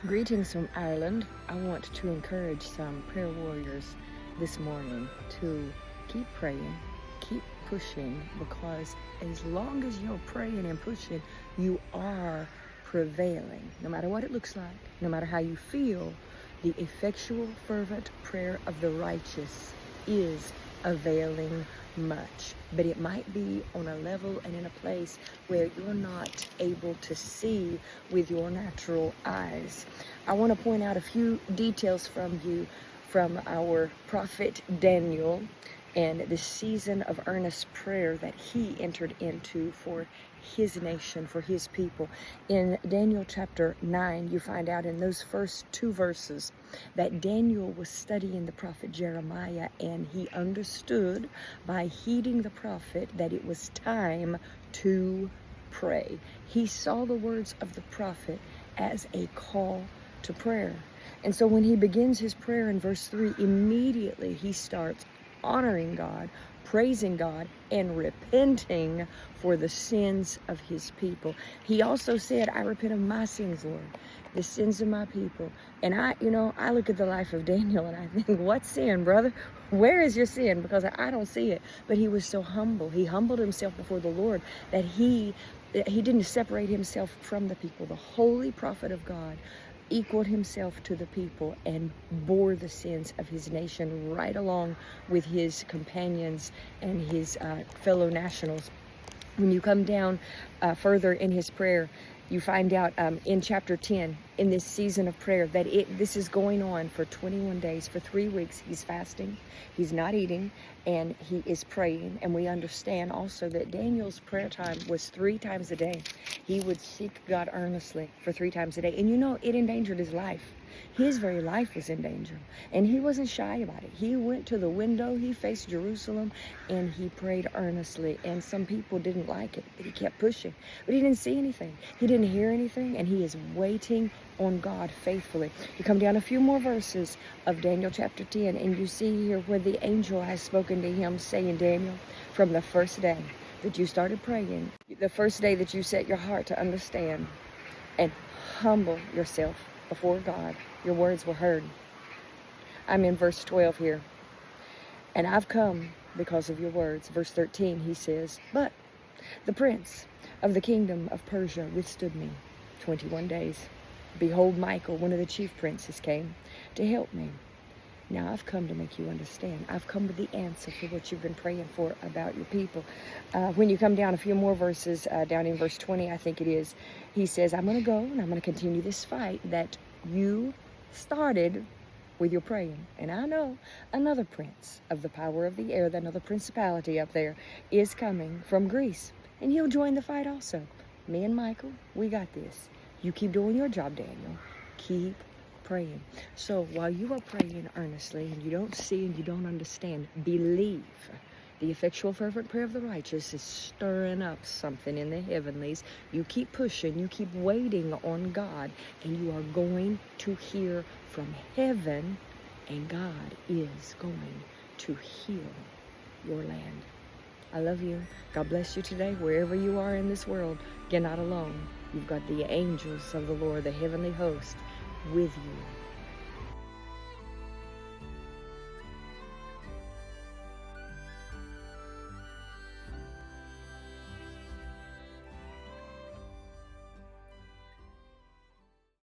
Greetings from Ireland. I want to encourage some prayer warriors this morning to keep praying, keep pushing, because as long as you're praying and pushing, you are prevailing. No matter what it looks like, no matter how you feel, the effectual, fervent prayer of the righteous is availing much. But it might be on a level and in a place where you're not able to see with your natural eyes. I want to point out a few details from our prophet Daniel and the season of earnest prayer that he entered into for his nation, for his people. In Daniel chapter 9, you find out in those first two verses that Daniel was studying the prophet Jeremiah, and he understood by heeding the prophet that it was time to pray. He saw the words of the prophet as a call to prayer. And so when he begins his prayer in verse 3, immediately he starts honoring God, praising God, and repenting for the sins of his people. He also said, I repent of my sins, Lord, the sins of my people. And I look at the life of Daniel and I think, what sin, brother? Where is your sin? Because I don't see it. But he was so humble. He humbled himself before the Lord that he didn't separate himself from the people. The holy prophet of God equaled himself to the people and bore the sins of his nation right along with his companions and his fellow nationals. When you come down further in his prayer, you find out in chapter 10, in this season of prayer, that this is going on for 21 days. For 3 weeks, he's fasting, he's not eating, and he is praying. And we understand also that Daniel's prayer time was 3 times a day. He would seek God earnestly for 3 times a day. And it endangered his life. His very life was in danger. And he wasn't shy about it. He went to the window, he faced Jerusalem, and he prayed earnestly. And some people didn't like it, but he kept pushing. But he didn't see anything. He didn't hear anything, and he is waiting on God faithfully. You come down a few more verses of Daniel chapter 10, and you see here where the angel has spoken to him, saying, Daniel, from the first day that you started praying, the first day that you set your heart to understand and humble yourself before God, your words were heard. I'm in verse 12 here. And I've come because of your words. Verse 13, he says, but the prince of the kingdom of Persia withstood me 21 days. Behold, Michael, one of the chief princes, came to help me. Now I've come to make you understand. I've come with the answer for what you've been praying for about your people. When you come down a few more verses, down in verse 20, I think it is, he says, I'm going to go and I'm going to continue this fight that you started with your praying. And I know another prince of the power of the air, another principality up there, is coming from Greece. And he'll join the fight also. Me and Michael, we got this. You keep doing your job, Daniel. Keep praying. So while you are praying earnestly and you don't see and you don't understand, believe. The effectual fervent prayer of the righteous is stirring up something in the heavenlies. You keep pushing, you keep waiting on God, and you are going to hear from heaven, and God is going to heal your land. I love you. God bless you today, wherever you are in this world. You're not alone. You've got the angels of the Lord, the heavenly host, with you.